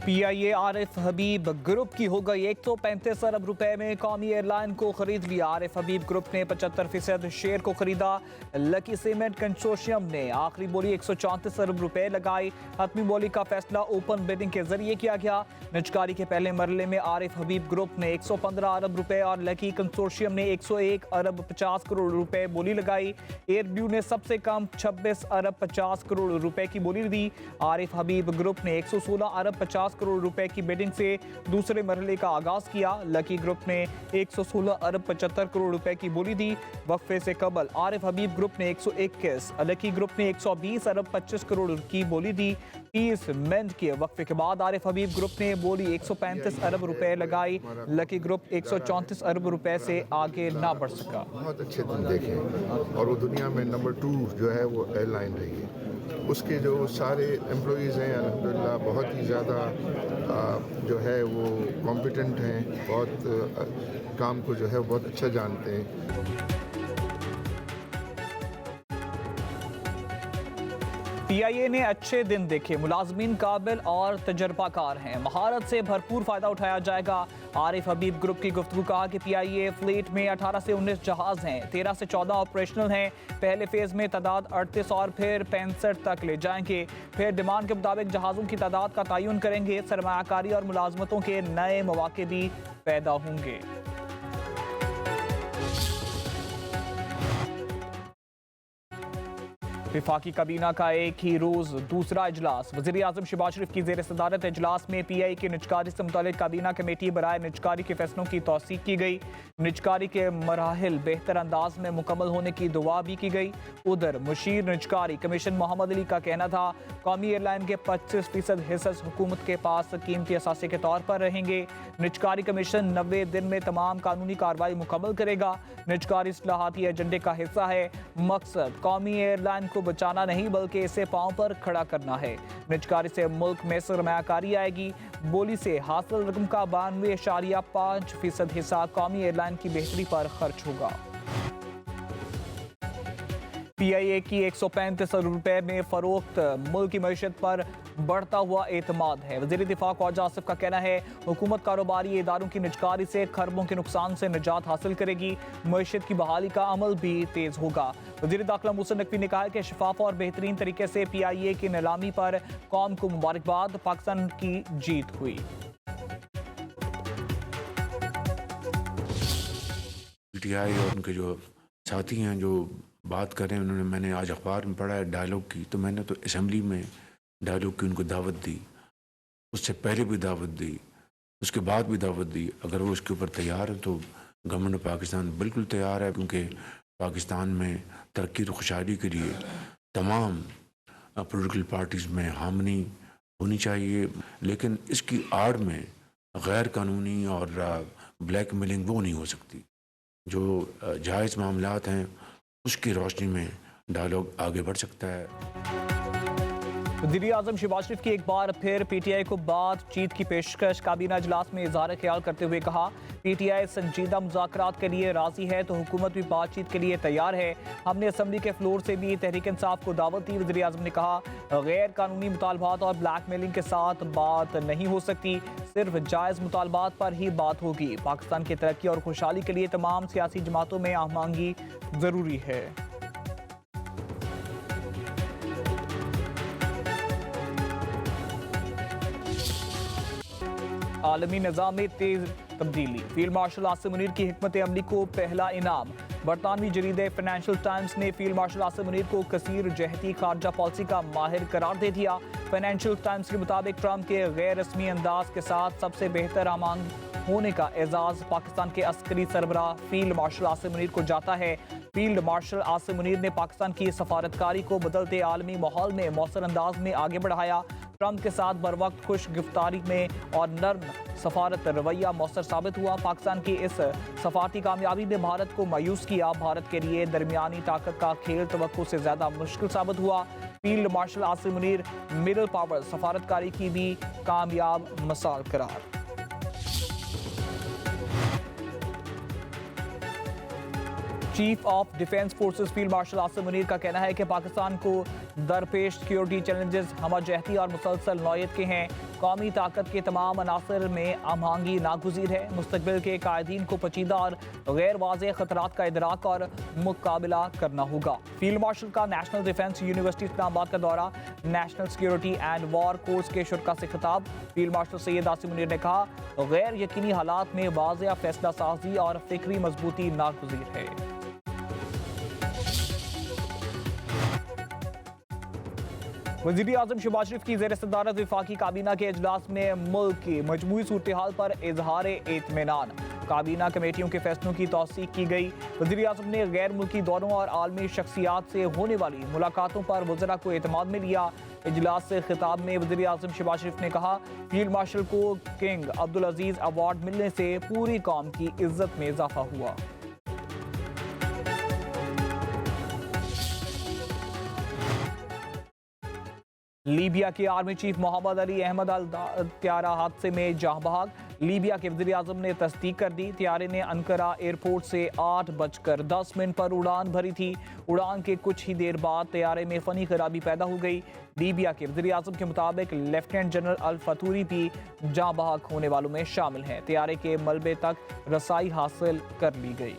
PIA Arif हबीब group की हो गई 135 अरब रुपए में कौमी एयरलाइन को खरीद लिया। आरिफ हबीब ग्रुप ने 75% शेयर को खरीदा। लकी सीमेंट कंसोर्शियम ने आखिरी बोली 134 अरब रुपए लगाई। हतमी बोली का फैसला ओपन बिडिंग के जरिए किया गया। निजकारी के पहले मरहले में आरिफ हबीब ग्रुप ने 115 अरब रुपए और लकी कंसोर्शियम ने 101 अरब 50 करोड़ रुपए बोली लगाई। एयरब्लू ने सबसे कम 26 अरब 50 करोड़ रुपए की बोली दी। आरिफ हबीब ग्रुप ने 116 अरब 50 करोड़ रुपए की बिडिंग से दूसरे मरहले का आगाज किया। लकी ग्रुप ने 116 अरब 75 करोड़ रुपए की बोली दी। वक्फे से कबल आरिफ हबीब ग्रुप ने 121, लकी ग्रुप ने 120 अरब 25 करोड़ की बोली दी। 30 मिनट के वक्फे के बाद आरिफ हबीब ग्रुप ने बोली 135 अरब रुपए लगाई। लकी ग्रुप 134 अरब रुपए से आगे ना बढ़ सका। बहुत अच्छे दिन देखे और वो दुनिया में नंबर 2 जो है वो एयरलाइन रही है। उसके जो सारे एम्प्लॉइज़ हैं अल्हम्दुलिल्लाह बहुत ही ज़्यादा जो है वो कॉम्पिटेंट हैं, बहुत काम को जो है बहुत अच्छा जानते हैं। पीआईए ने अच्छे दिन देखे, मुलाजमीन काबिल और तजर्बाकार हैं, महारत से भरपूर फायदा उठाया जाएगा। आरिफ हबीब ग्रुप की गुफ्तगू कहा कि पीआईए फ्लीट में 18 से 19 जहाज हैं, 13 से 14 ऑपरेशनल हैं। पहले फेज में तादाद 38 और फिर 65 तक ले जाएंगे। फिर डिमांड के मुताबिक जहाज़ों की तादाद का तयन करेंगे। सरमायाकारी और मुलाजमतों के नए मौके भी पैदा होंगे। विफाकी काबीना का एक ही रोज दूसरा इजलास। वज़ीर आज़म शहबाज शरीफ की ज़ेर सदारत इजलास में पीआई की निजकारी से मुतालिक काबीना कमेटी बराए निजकारी के फैसलों की तौसीक की गई। निजकारी के मराहिल बेहतर अंदाज में मुकम्मल होने की दुआ भी की गई। उधर मुशीर निजकारी कमीशन मोहम्मद अली का कहना था कौमी एयरलाइन के 25% हिस्स हुकूमत के पास कीमती असासे के तौर पर रहेंगे। निजकारी कमीशन 90 दिन में तमाम कानूनी कार्रवाई मुकम्मल करेगा। निजकारी इस्लाहाती एजेंडे का हिस्सा है। मकसद कौमी एयरलाइन को बचाना नहीं बल्कि इसे पांव पर खड़ा करना है। निजकारी से मुल्क में सरमायाकारी आएगी। बोली से हासिल रकम का 92.5% हिस्सा कौमी एयरलाइन की बेहतरी पर खर्च होगा। पीआईए की 135 अरब रुपए में फरोख्त मुल्क की मईशत पर बढ़ता हुआ एतमाद है। वज़ीर दिफा ख्वाजा आसिफ का कहना है हुकूमत कारोबारी इदारों की निजकारी से खरबों के नुकसान से निजात हासिल करेगी। मईशत की बहाली का अमल भी तेज होगा। वज़ीर दाखिला मोहसिन नकवी ने कहा कि शफाफ और बेहतरीन तरीके से पीआईए की नीलामी पर कौम को मुबारकबाद, पाकिस्तान की जीत हुई। पीटीआई और उनके जो साथी हैं जो बात कर रहे हैं, उन्होंने मैंने आज अखबार में पढ़ा है डायलॉग की, तो मैंने तो असम्बली में डायलॉग की उनको दावत दी, उससे पहले भी दावत दी, उसके बाद भी दावत दी। अगर वो उसके ऊपर तैयार हैं तो गवर्नमेंट ऑफ पाकिस्तान बिल्कुल तैयार है, क्योंकि पाकिस्तान में तरक्की और खुशहाली के लिए तमाम पॉलिटिकल पार्टीज़ में हामनी होनी चाहिए। लेकिन इसकी आड़ में गैर कानूनी और ब्लैक मेलिंग वो नहीं हो सकती। जो जायज़ मामलात हैं उसकी रोशनी में डायलॉग आगे बढ़ सकता है। वज़ीर आज़म शहबाज शरीफ की एक बार फिर पीटीआई को बातचीत की पेशकश। काबीना इजलास में इज़हार ख्याल करते हुए कहा पीटीआई संजीदा मुज़ाकरात के लिए राजी है तो हुकूमत भी बातचीत के लिए तैयार है। हमने असम्बली के फ्लोर से भी तहरीक इंसाफ को दावत दी। वज़ीर आज़म ने कहा गैर कानूनी मुतालबात और ब्लैक मेलिंग के साथ बात नहीं हो सकती, सिर्फ जायज़ मुतालबात पर ही बात होगी। पाकिस्तान की तरक्की और खुशहाली के लिए तमाम सियासी जमातों में आहमांगी ज़रूरी है। आलमी निज़ाम में तेज तब्दीली। फील्ड मार्शल आसिम मुनीर की हिकमत अमली को पहला इनाम। बरतानवी जरीदे फाइनेंशियल टाइम्स ने फील्ड मार्शल आसिम मुनीर को कसीर जहती खारजा पॉलिसी का माहिर करार दे दिया। फाइनेंशियल टाइम्स के मुताबिक ट्रंप के गैर रस्मी अंदाज के साथ सबसे बेहतर आमांग होने का एजाज पाकिस्तान के अस्करी सरबराह फील्ड मार्शल आसिम मुनीर को जाता है। फील्ड मार्शल आसिम मुनीर ने पाकिस्तान की सफारतकारी को बदलते आलमी माहौल में मौसर अंदाज में आगे बढ़ाया। ट्रंप के साथ बर वक्त खुश गिफ्तारी में और नर्म सफारत रवैया मौसर साबित हुआ। पाकिस्तान की इस सफारती कामयाबी ने भारत को मायूस किया। भारत के लिए दरमियानी ताकत का खेल तवक्को से ज़्यादा मुश्किल साबित हुआ। Field marshal Asim Munir middle power सफारतकारी की भी कामयाब मिसाल करार। Chief of defence forces field marshal Asim Munir का कहना है कि पाकिस्तान को दरपेश सिक्योरिटी चैलेंजेस हमजहती और मुसलसल नौयत के हैं। कौमी ताकत के तमाम अनासर में आमहंगी नागुज़ीर है। मुस्तकबिल के कायदीन को पेचीदा और गैर वाज़ेह खतरात का इदराक और मुकाबला करना होगा। फील्ड मार्शल का नेशनल डिफेंस यूनिवर्सिटी इस्लामाबाद का दौरा, national security and war course के शुरा से खिताब। फील्ड मार्शल सैयद आसिम मुनीर ने कहा, गैर यकीनी हालात में वाज़ेह फैसला साजी और फिक्री मजबूती नागुज़ीर है। वज़ीर आज़म शहबाज शरीफ की ज़ेर सदारत वफाकी काबीना के इजलास में मुल्क की मजमूई सूरत हाल पर इजहार इत्मीनान। काबीना कमेटियों के फैसलों की तौसीक की गई। वज़ीर आज़म ने गैर मुल्की दौरों और आलमी शख्सियात से होने वाली मुलाकातों पर वज़रा को एतमाद में लिया। इजलास से खिताब में वज़ीर आज़म शहबाज शरीफ ने कहा, फील्ड मार्शल को किंग अब्दुल अजीज़ अवार्ड मिलने से पूरी कौम की इज्जत में इजाफा हुआ। लीबिया के आर्मी चीफ मोहम्मद अली अहमद अल त्यारा हादसे में जहाँ बहाक। लीबिया के वज़ीर आज़म ने तस्दीक कर दी, त्यारे ने अंकारा एयरपोर्ट से 8:10 पर उड़ान भरी थी। उड़ान के कुछ ही देर बाद त्यारे में फ़नी खराबी पैदा हो गई। लीबिया के वज़ीर आज़म के मुताबिक लेफ्टिनेंट जनरल अल फतूरी भी जहाँ बहाक होने वालों में शामिल हैं। त्यारे के मलबे तक रसाई हासिल कर ली गई।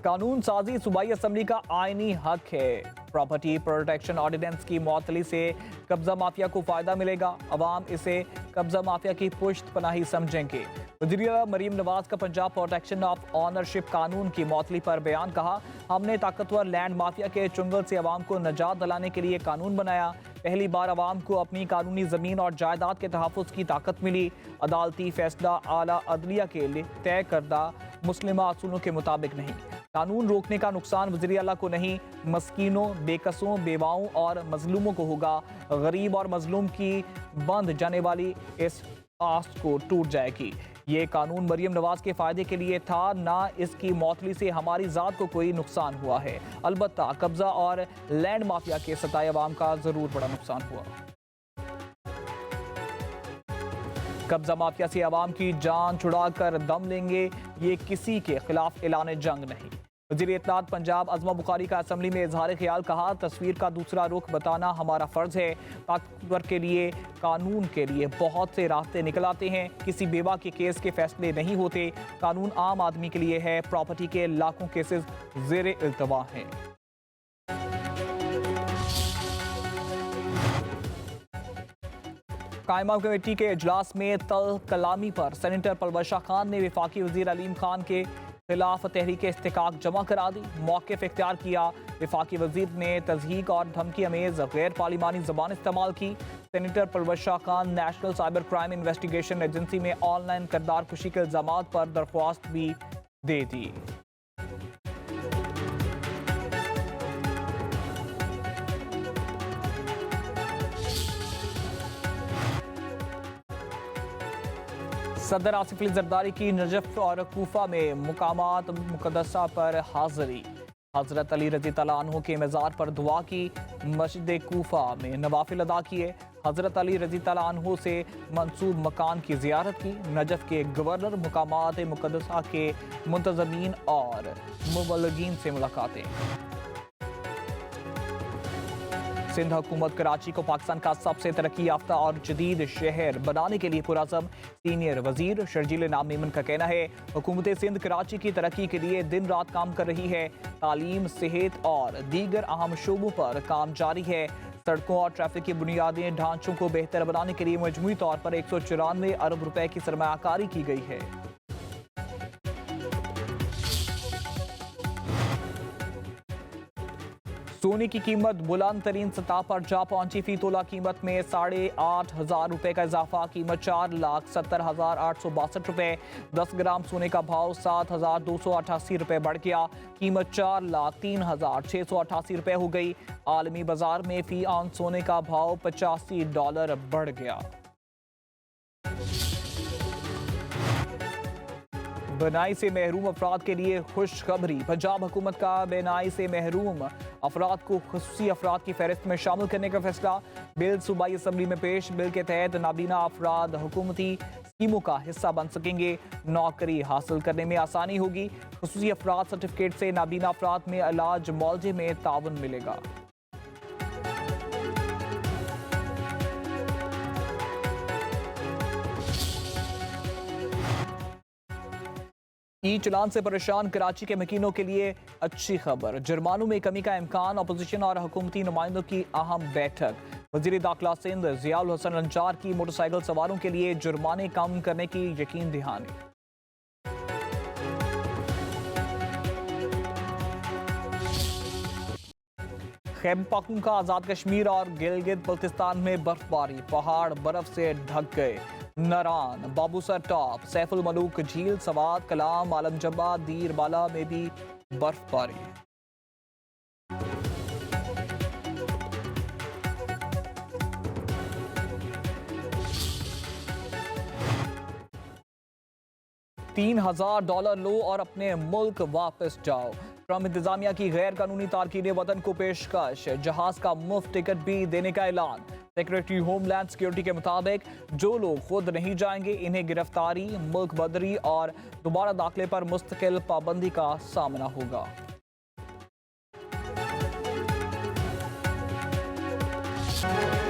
कानून साजी सूबाई असम्बली का आईनी हक है। प्रॉपर्टी प्रोटेक्शन ऑर्डिनेंस की मुअत्तली से कब्जा माफिया को फायदा मिलेगा। अवाम इसे कब्जा माफिया की पुश्त पनाही समझेंगे। वज़ीर मरीम नवाज का पंजाब प्रोटेक्शन ऑफ ऑनरशिप कानून की मुअत्तली पर बयान, कहा, हमने ताकतवर लैंड माफिया के चुंगल से अवाम को निजात दिलाने के लिए कानून बनाया। पहली बार अवाम को अपनी कानूनी ज़मीन और जायदाद के तहफ़्फ़ुज़ की ताकत मिली। अदालती फैसला आला अदलिया के लिए तय करदा मुस्लिमा असूलों के मुताबिक नहीं। कानून रोकने का नुकसान वज़ीर आला को नहीं, मस्कीनों, बेकसों, बेवाओं और मजलूमों को होगा। गरीब और मजलूम की बंध जाने वाली इस आस को टूट जाएगी। ये कानून मरीम नवाज के फ़ायदे के लिए था, ना इसकी मौतली से हमारी ज़ात को कोई नुकसान हुआ है। अलबत्ता कब्ज़ा और लैंड माफिया के सताए अवाम का ज़रूर बड़ा नुकसान हुआ। कब्जा माफिया से अवाम की जान छुड़ा कर दम लेंगे, ये किसी के खिलाफ ऐलान जंग नहीं। वज़ीर इत्तलात पंजाब अज़मा बुखारी का असम्बली में इजहार ख्याल, कहा, तस्वीर का दूसरा रुख बताना हमारा फ़र्ज़ है। ताकतवर के लिए कानून के लिए बहुत से रास्ते निकल आते हैं। किसी बेवा के केस के फैसले नहीं होते। कानून आम आदमी के लिए है। प्रॉपर्टी के लाखों केसेस ज़ेरे इल्तवा हैं। कायमा कमेटी के इजलास में तल कलामी पर सेनेटर पलवशा खान ने वफाकी वज़ीर अलीम खान के खिलाफ तहरीक इस्तिकाक जमा करा दी। मौक़िफ़ इख्तियार किया। वफाकी वज़ीर ने तज़हीक और धमकी अमेज़ गैर पार्लिमानी ज़बान इस्तेमाल की। Senator Palwasha Khan national cyber crime investigation agency में ऑनलाइन किरदार कुशी के इल्ज़ामात पर दरख्वास्त भी दे दी। सदर आसिफ अली जरदारी की नजफ और कूफा में मुकामात मुकद्दसा पर हाज़री। हज़रत अली रज़ी तआला अन्हु के मज़ार पर दुआ की। मस्जिद कूफा में नवाफिल अदा किए। हज़रत अली रज़ी तआला अन्हु से मंसूब मकान की ज़ियारत की। नजफ के गवर्नर, मुकामात मुकद्दसा के मुंतज़मीन और मुबल्लिगीन से मुलाकातें। सिंध हुकूमत कराची को पाकिस्तान का सबसे तरक्की याफ्ता और जदीद शहर बनाने के लिए पुरअज़म। सीनियर वजीर शर्जील नाम मेमन का कहना है, हुकूमत सिंध कराची की तरक्की के लिए दिन रात काम कर रही है। तालीम, सेहत और दीगर अहम शोबों पर काम जारी है। सड़कों और ट्रैफिक के बुनियादी ढांचों को बेहतर बनाने के लिए मजमूई तौर पर 194 अरब रुपए की सरमायाकारी की गई है। सोने की कीमत बुलंद तरीन सतह पर जा पहुंची। फी तोला कीमत में 8,500 रुपए का इजाफा। कीमत 4,70,862 रुपए। 10 ग्राम सोने का भाव 7,288 रुपए बढ़ गया। कीमत 4,03,688 रुपए हो गई। आलमी बाजार में फी आउंस सोने का भाव $85 बढ़ गया। बेनाई से महरूम अफराद के लिए खुशखबरी। पंजाब हुकूमत का बेनाई से महरूम अफराद को खुसूसी अफराद की फहरिस्त में शामिल करने का फैसला। बिल सूबाई असम्बली में पेश। बिल के तहत नाबीना अफराद हुकूमती स्कीमों का हिस्सा बन सकेंगे। नौकरी हासिल करने में आसानी होगी। खुसूसी अफराद सर्टिफिकेट से नाबीना अफराद में इलाज मुआवजे में ताउन मिलेगा। ई चलान से परेशान कराची के मकीनों के लिए अच्छी खबर। जुर्मानों में कमी का इम्कान। अपोजिशन और हुकूमती नुमाइंदों की अहम बैठक। वजीर दाखिला सिंध जियाउल हसन अंचार की मोटरसाइकिल सवारों के लिए जुर्माने कम करने की यकीन दहानी। खैबर पख्तूनख्वा, आज़ाद कश्मीर और गिलगित बल्तिस्तान में बर्फबारी। पहाड़ बर्फ से ढक गए। नरान, बाबूसर टॉप, सैफुल मलूक झील, सवात, कलाम, आलमजब्बा, दीर बाला में भी बर्फबारी। $3,000 लो और अपने मुल्क वापस जाओ। ट्रम्प इंतजामिया की गैर कानूनी तारकीन वतन को पेशकश। जहाज का मुफ्त टिकट भी देने का ऐलान। सेक्रेटरी होमलैंड सिक्योरिटी के मुताबिक जो लोग खुद नहीं जाएंगे इन्हें गिरफ्तारी, मुल्क बदरी और दोबारा दाखिले पर मुस्तकिल पाबंदी का सामना होगा।